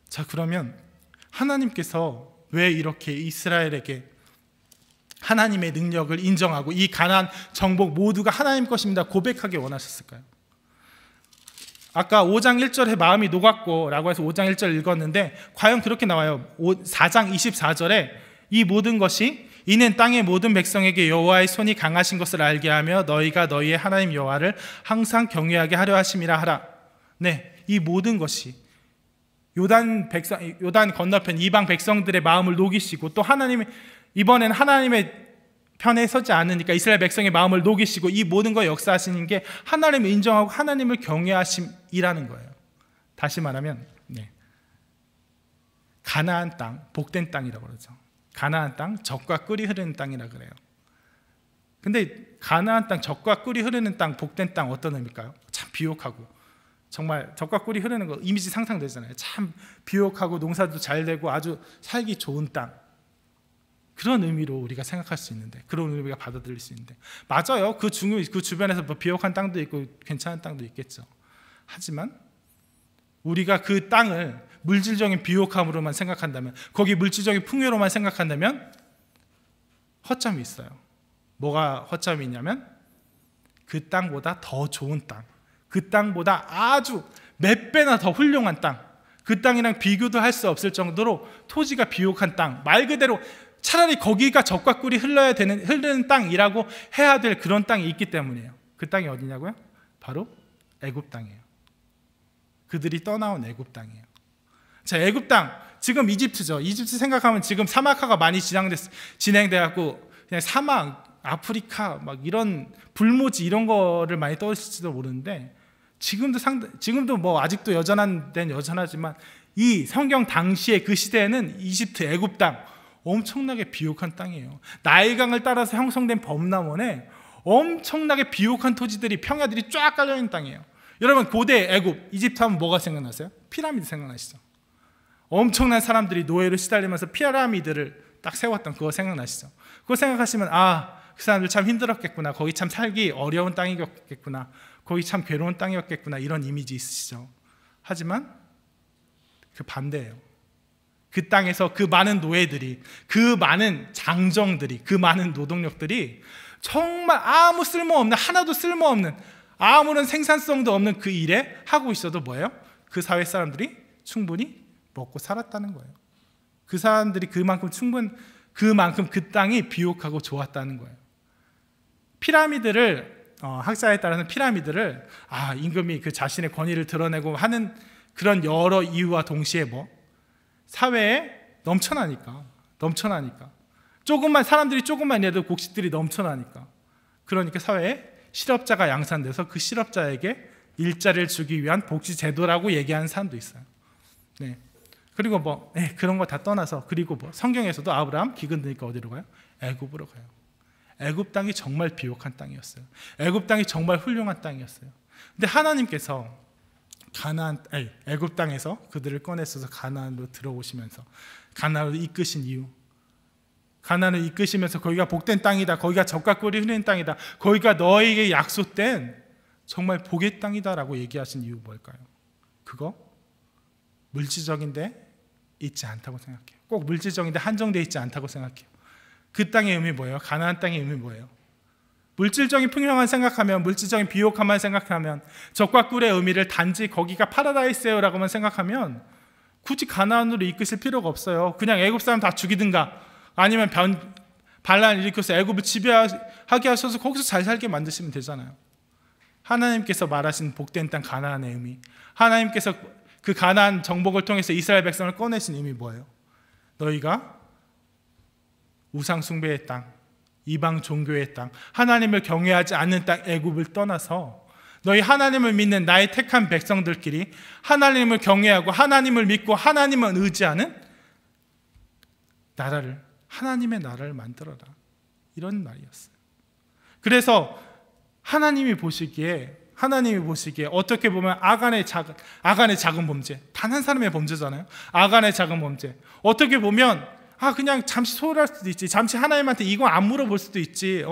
자, 그러면 하나님께서 왜 이렇게 이스라엘에게 하나님의 능력을 인정하고 이 가나안 정복 모두가 하나님 것입니다 고백하게 원하셨을까요? 아까 5장 1절에 마음이 녹았고 라고 해서 5장 1절 읽었는데 과연 그렇게 나와요. 4장 24절에 이 모든 것이 이는 땅의 모든 백성에게 여호와의 손이 강하신 것을 알게 하며 너희가 너희의 하나님 여호와를 항상 경외하게 하려 하심이라 하라. 이 모든 것이 요단 건너편 이방 백성들의 마음을 녹이시고, 또 이번엔 하나님의 편에 서지 않으니까 이스라엘 백성의 마음을 녹이시고 이 모든 걸 역사하시는 게 하나님을 인정하고 하나님을 경외하심이라는 거예요. 다시 말하면 가나안 땅, 복된 땅이라고 그러죠. 가나안 땅, 젖과 꿀이 흐르는 땅이라 그래요. 근데 가나안 땅, 젖과 꿀이 흐르는 땅, 복된 땅 어떤 의미일까요? 참 비옥하고 정말 젖과 꿀이 흐르는 거 이미지 상상되잖아요. 참 비옥하고 농사도 잘 되고 아주 살기 좋은 땅. 그런 의미로 우리가 생각할 수 있는데, 그런 의미로 우리가 받아들일 수 있는데, 맞아요. 그 주변에서 뭐 비옥한 땅도 있고 괜찮은 땅도 있겠죠. 하지만 우리가 그 땅을 물질적인 비옥함으로만 생각한다면, 거기 물질적인 풍요로만 생각한다면 허점이 있어요. 뭐가 허점이 있냐면 그 땅보다 더 좋은 땅, 그 땅보다 아주 몇 배나 더 훌륭한 땅, 그 땅이랑 비교도 할 수 없을 정도로 토지가 비옥한 땅, 말 그대로 차라리 거기가 젖과 꿀이 흐르는 땅이라고 해야 될 그런 땅이 있기 때문이에요. 그 땅이 어디냐고요? 바로 애굽 땅이에요. 그들이 떠나온 애굽 땅이에요. 자, 애굽 땅, 지금 이집트죠. 이집트 생각하면 지금 사막화가 많이 진행돼갖고 그냥 사막, 아프리카 막 이런 불모지 이런 거를 많이 떠올릴지도 모르는데, 지금도 뭐 아직도 여전한 데는 여전하지만 이 성경 당시의 그 시대에는 이집트 애굽 땅 엄청나게 비옥한 땅이에요. 나일강을 따라서 형성된 범람원에 엄청나게 비옥한 토지들이, 평야들이 쫙 깔려있는 땅이에요. 여러분, 고대 애굽, 이집트 하면 뭐가 생각나세요? 피라미드 생각나시죠? 엄청난 사람들이 노예로 시달리면서 피라미드를 딱 세웠던 그거 생각나시죠? 그거 생각하시면 그 사람들 참 힘들었겠구나, 거기 참 살기 어려운 땅이었겠구나, 거기 참 괴로운 땅이었겠구나, 이런 이미지 있으시죠? 하지만 그 반대예요. 그 땅에서 그 많은 노예들이, 그 많은 장정들이, 그 많은 노동력들이 정말 아무 쓸모없는, 하나도 쓸모없는, 아무런 생산성도 없는 그 일에 하고 있어도 뭐예요? 그 사회 사람들이 충분히 먹고 살았다는 거예요. 그 사람들이 그만큼 그 땅이 비옥하고 좋았다는 거예요. 피라미드를 학자에 따라서는 피라미드를 임금이 그 자신의 권위를 드러내고 하는 그런 여러 이유와 동시에 사회에 넘쳐나니까 사람들이 조금만 해도 곡식들이 넘쳐나니까, 그러니까 사회에 실업자가 양산돼서 그 실업자에게 일자리를 주기 위한 복지 제도라고 얘기하는 사람도 있어요. 그리고 그런 거 다 떠나서, 그리고 성경에서도 아브라함 기근 드니까 어디로 가요? 애굽으로 가요. 애굽 땅이 정말 비옥한 땅이었어요. 애굽 땅이 정말 훌륭한 땅이었어요. 근데 하나님께서 애굽 땅에서 그들을 꺼내서 가나안으로 들어오시면서 가나안으로 이끄신 이유, 가나안을 이끄시면서 거기가 복된 땅이다, 거기가 젖과 꿀이 흐르는 땅이다, 거기가 너에게 약속된 정말 복의 땅이다라고 얘기하신 이유 뭘까요? 그거 물질적인데 있지 않다고 생각해요. 꼭 물질적인데 한정되어 있지 않다고 생각해요. 그 땅의 의미 뭐예요? 가나안 땅의 의미 뭐예요? 물질적인 풍요만 생각하면, 물질적인 비옥함만 생각하면, 젖과 꿀의 의미를 단지 거기가 파라다이스예요라고만 생각하면 굳이 가나안으로 이끄실 필요가 없어요. 그냥 애굽 사람 다 죽이든가, 아니면 반란을 일으켜서 애굽을 지배하게 하셔서 거기서 잘 살게 만드시면 되잖아요. 하나님께서 말하신 복된 땅 가나안의 의미, 하나님께서 그 가나안 정복을 통해서 이스라엘 백성을 꺼내신 의미 뭐예요? 너희가 우상 숭배의 땅, 이방 종교의 땅, 하나님을 경외하지 않는 땅 애굽을 떠나서 너희 하나님을 믿는 나의 택한 백성들끼리 하나님을 경외하고 하나님을 믿고 하나님을 의지하는 나라를, 하나님의 나라를 만들어라, 이런 말이었어요. 그래서 하나님이 보시기에 어떻게 보면 아간의 작은 범죄, 단 한 사람의 범죄잖아요. 아간의 작은 범죄, 어떻게 보면 그냥 잠시 소홀할 수도 있지, 잠시 하나님한테 이거 안 물어볼 수도 있지,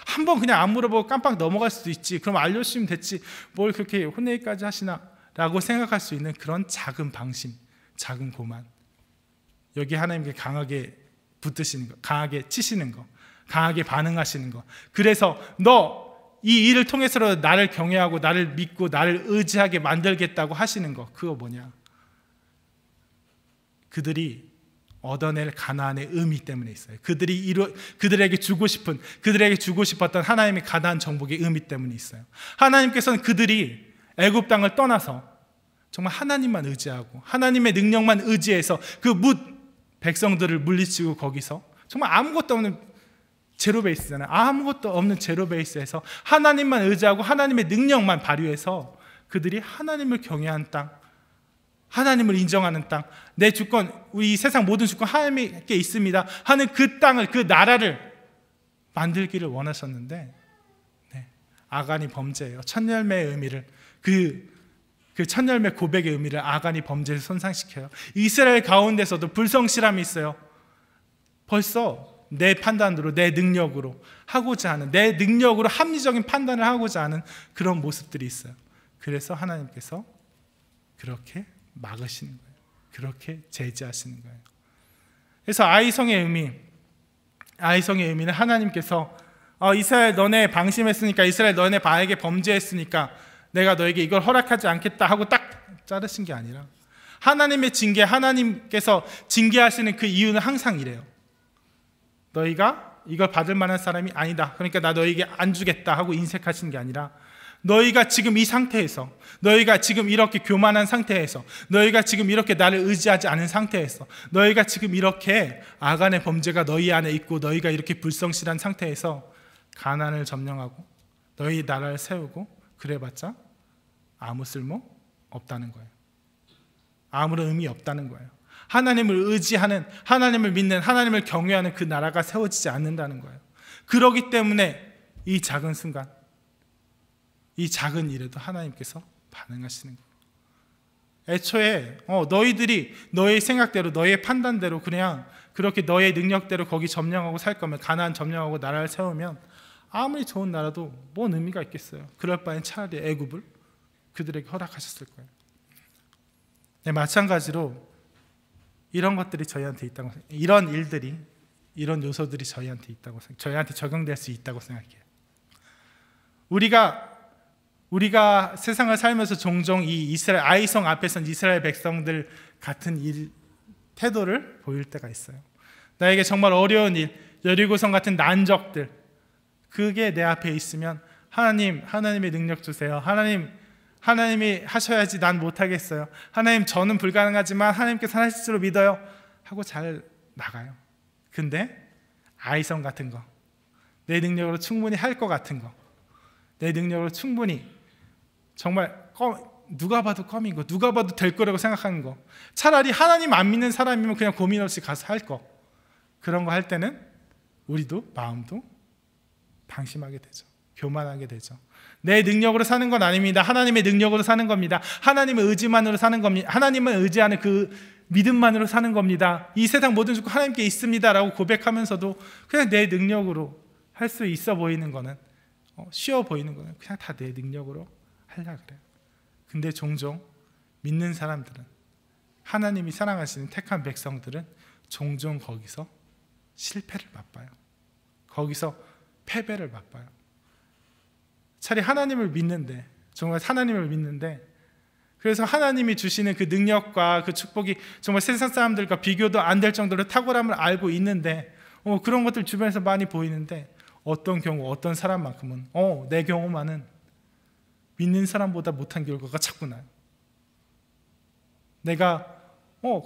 한번 그냥 안 물어보고 깜빡 넘어갈 수도 있지, 그럼 알려주시면 됐지, 뭘 그렇게 혼내기까지 하시나 라고 생각할 수 있는 그런 작은 방심, 작은 고만, 여기 하나님께 강하게 붙드시는 거, 강하게 치시는 거, 강하게 반응하시는 거, 그래서 너 이 일을 통해서 나를 경외하고 나를 믿고 나를 의지하게 만들겠다고 하시는 거, 그거 뭐냐? 그들이 얻어낼 가나안의 의미 때문에 있어요. 그들에게 주고 싶었던 하나님의 가나안 정복의 의미 때문에 있어요. 하나님께서는 그들이 애굽 땅을 떠나서 정말 하나님만 의지하고 하나님의 능력만 의지해서 그 백성들을 물리치고 거기서 정말 아무것도 없는 제로 베이스잖아요. 아무것도 없는 제로 베이스에서 하나님만 의지하고 하나님의 능력만 발휘해서 그들이 하나님을 경외하는 땅, 하나님을 인정하는 땅, 내 주권, 우리 이 세상 모든 주권 하나님께 있습니다 하는 그 땅을, 그 나라를 만들기를 원하셨는데, 네, 아간이 범죄예요. 첫열매의 의미를, 그 첫열매 고백의 의미를 아간이 범죄를 손상시켜요. 이스라엘 가운데서도 불성실함이 있어요. 벌써 내 판단으로, 내 능력으로 하고자 하는, 내 능력으로 합리적인 판단을 하고자 하는 그런 모습들이 있어요. 그래서 하나님께서 그렇게 막으시는 거예요. 그렇게 제지하시는 거예요. 그래서 아이성의 의미는 하나님께서 이스라엘 너네 방심했으니까, 이스라엘 너네 바에게 범죄했으니까 내가 너에게 이걸 허락하지 않겠다 하고 딱 자르신 게 아니라, 하나님의 징계, 하나님께서 징계하시는 그 이유는 항상 이래요. 너희가 이걸 받을 만한 사람이 아니다, 그러니까 나 너희에게 안 주겠다 하고 인색하시는 게 아니라, 너희가 지금 이 상태에서, 너희가 지금 이렇게 교만한 상태에서, 너희가 지금 이렇게 나를 의지하지 않은 상태에서, 너희가 지금 이렇게 아간의 범죄가 너희 안에 있고 너희가 이렇게 불성실한 상태에서 가나안을 점령하고 너희 나라를 세우고 그래봤자 아무 쓸모 없다는 거예요. 아무런 의미 없다는 거예요. 하나님을 의지하는, 하나님을 믿는, 하나님을 경외하는 그 나라가 세워지지 않는다는 거예요. 그렇기 때문에 이 작은 순간, 이 작은 일에도 하나님께서 반응하시는 거예요. 애초에 너희들이 너의 생각대로, 너의 판단대로 그냥 그렇게 너의 능력대로 거기 점령하고 살 거면, 가나안 점령하고 나라를 세우면 아무리 좋은 나라도 뭔 의미가 있겠어요. 그럴 바엔 차라리 애굽을 그들에게 허락하셨을 거예요. 네, 마찬가지로 이런 것들이 저희한테 있다고 생각해요. 이런 일들이, 이런 요소들이 저희한테 있다고 생각해요. 저희한테 적용될 수 있다고 생각해요. 우리가 세상을 살면서 종종 이 이스라엘 아이성 앞에서는 이스라엘 백성들 같은 태도를 보일 때가 있어요. 나에게 정말 어려운 일, 여리고성 같은 난적들, 그게 내 앞에 있으면 하나님의 능력 주세요. 하나님이 하셔야지 난 못하겠어요. 하나님, 저는 불가능하지만 하나님께서 하실 줄 믿어요 하고 잘 나가요. 근데 아이성 같은 거, 내 능력으로 충분히 할 것 같은 거, 내 능력으로 충분히 정말 누가 봐도 껌인 거, 누가 봐도 될 거라고 생각하는 거, 차라리 하나님 안 믿는 사람이면 그냥 고민 없이 가서 할 거, 그런 거 할 때는 우리도 마음도 방심하게 되죠. 교만하게 되죠. 내 능력으로 사는 건 아닙니다. 하나님의 능력으로 사는 겁니다. 하나님의 의지만으로 사는 겁니다. 하나님을 의지하는 그 믿음만으로 사는 겁니다. 이 세상 모든 주권 하나님께 있습니다 라고 고백하면서도 그냥 내 능력으로 할 수 있어 보이는 거는, 쉬워 보이는 거는 그냥 다 내 능력으로 하려고 그래요. 근데 종종 믿는 사람들은, 하나님이 사랑하시는 택한 백성들은 종종 거기서 실패를 맛봐요. 거기서 패배를 맛봐요. 차라리 하나님을 믿는데, 정말 하나님을 믿는데, 그래서 하나님이 주시는 그 능력과 그 축복이 정말 세상 사람들과 비교도 안 될 정도로 탁월함을 알고 있는데, 그런 것들 주변에서 많이 보이는데, 어떤 경우, 어떤 사람만큼은 내 경우만은 믿는 사람보다 못한 결과가 자꾸 나요. 내가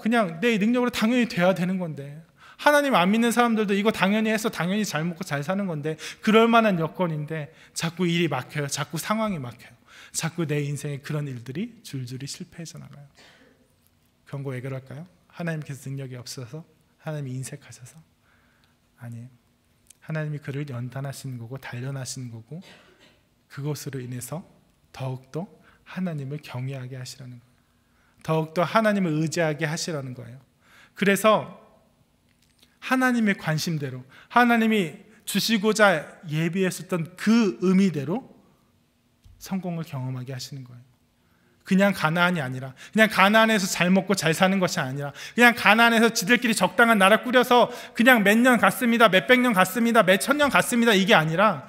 그냥 내 능력으로 당연히 돼야 되는 건데, 하나님 안 믿는 사람들도 이거 당연히 해서 당연히 잘 먹고 잘 사는 건데, 그럴 만한 여건인데 자꾸 일이 막혀요. 자꾸 상황이 막혀요. 자꾸 내 인생에 그런 일들이 줄줄이 실패해져 나가요. 그런 거 왜 그럴까요? 하나님께서 능력이 없어서? 하나님이 인색하셔서? 아니에요. 하나님이 그를 연단하시는 거고 단련하시는 거고, 그것으로 인해서 더욱더 하나님을 경외하게 하시라는 거예요. 더욱더 하나님을 의지하게 하시라는 거예요. 그래서 하나님의 관심대로, 하나님이 주시고자 예비했었던 그 의미대로 성공을 경험하게 하시는 거예요. 그냥 가나안이 아니라, 그냥 가나안에서 잘 먹고 잘 사는 것이 아니라, 그냥 가나안에서 지들끼리 적당한 나라 꾸려서 그냥 몇 년 갔습니다, 몇백 년 갔습니다, 몇 천 년 갔습니다, 이게 아니라,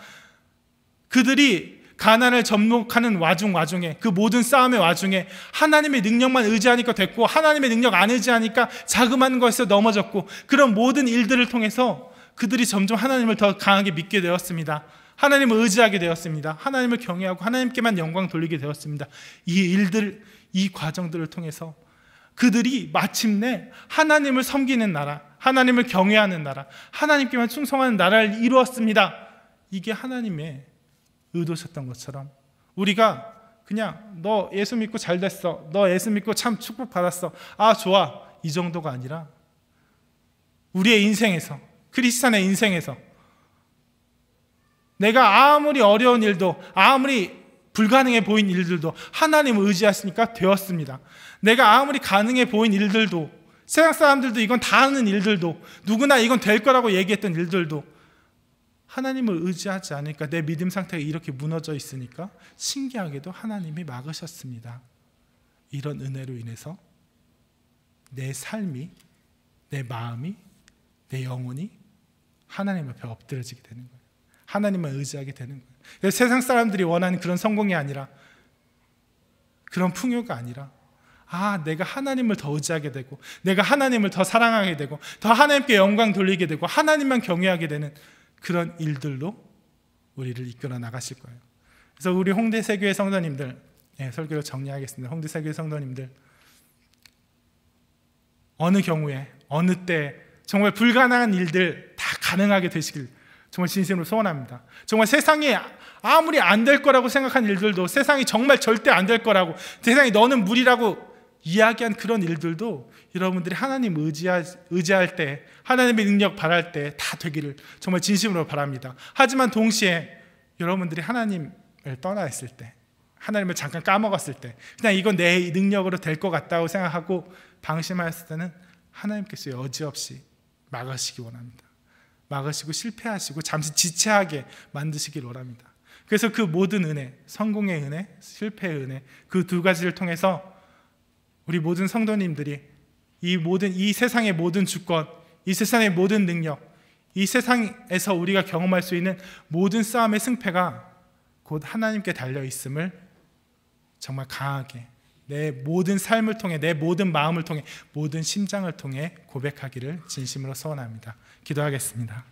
그들이 가나안을 접목하는 와중에, 그 모든 싸움의 와중에 하나님의 능력만 의지하니까 됐고, 하나님의 능력 안 의지하니까 자그마한 것에서 넘어졌고, 그런 모든 일들을 통해서 그들이 점점 하나님을 더 강하게 믿게 되었습니다. 하나님을 의지하게 되었습니다. 하나님을 경외하고 하나님께만 영광 돌리게 되었습니다. 이 일들, 이 과정들을 통해서 그들이 마침내 하나님을 섬기는 나라, 하나님을 경외하는 나라, 하나님께만 충성하는 나라를 이루었습니다. 이게 하나님의 의도셨던 것처럼 우리가 그냥 너 예수 믿고 잘 됐어, 너 예수 믿고 참 축복받았어, 아 좋아, 이 정도가 아니라 우리의 인생에서, 크리스찬의 인생에서 내가 아무리 어려운 일도, 아무리 불가능해 보인 일들도 하나님을 의지하시니까 되었습니다. 내가 아무리 가능해 보인 일들도, 세상 사람들도 이건 다 하는 일들도, 누구나 이건 될 거라고 얘기했던 일들도 하나님을 의지하지 않으니까 내 믿음 상태가 이렇게 무너져 있으니까 신기하게도 하나님이 막으셨습니다. 이런 은혜로 인해서 내 삶이, 내 마음이, 내 영혼이 하나님 앞에 엎드려지게 되는 거예요. 하나님을 의지하게 되는 거예요. 그래서 세상 사람들이 원하는 그런 성공이 아니라, 그런 풍요가 아니라, 내가 하나님을 더 의지하게 되고, 내가 하나님을 더 사랑하게 되고, 더 하나님께 영광 돌리게 되고, 하나님만 경외하게 되는 그런 일들로 우리를 이끌어 나가실 거예요. 그래서 우리 홍대 세교회 성도님들, 설교를 정리하겠습니다. 홍대 세교회 성도님들, 어느 경우에, 어느 때 정말 불가능한 일들 다 가능하게 되시길 정말 진심으로 소원합니다. 정말 세상이 아무리 안 될 거라고 생각한 일들도, 세상이 정말 절대 안 될 거라고, 세상이 너는 무리라고 이야기한 그런 일들도 여러분들이 하나님 의지할 때, 하나님의 능력 바랄 때 다 되기를 정말 진심으로 바랍니다. 하지만 동시에 여러분들이 하나님을 떠나 있을 때, 하나님을 잠깐 까먹었을 때, 그냥 이건 내 능력으로 될 것 같다고 생각하고 방심하였을 때는 하나님께서 여지없이 막으시기 원합니다. 막으시고 실패하시고 잠시 지체하게 만드시길 원합니다. 그래서 그 모든 은혜, 성공의 은혜, 실패의 은혜, 그 두 가지를 통해서 우리 모든 성도님들이 이 세상의 모든 주권, 이 세상의 모든 능력, 이 세상에서 우리가 경험할 수 있는 모든 싸움의 승패가 곧 하나님께 달려 있음을 정말 강하게 내 모든 삶을 통해, 내 모든 마음을 통해, 모든 심장을 통해 고백하기를 진심으로 소원합니다. 기도하겠습니다.